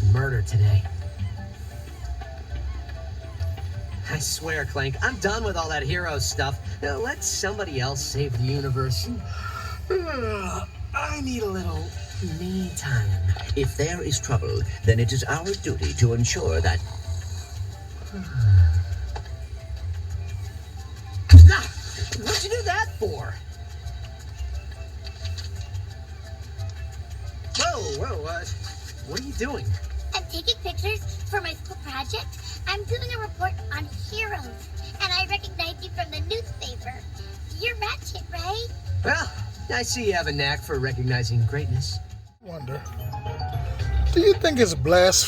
was murder today. I swear, Clank, I'm done with all that hero stuff. Now, let somebody else save the universe. I need a little me time. If there is trouble, then it is our duty to ensure that... Nah, what'd you do that for? Whoa, what are you doing? I'm taking pictures for my school project. I'm doing a report on heroes, and I recognize you from the newspaper. You're Ratchet, right? Well, I see you have a knack for recognizing greatness. Wonder, do you think it's blasphemy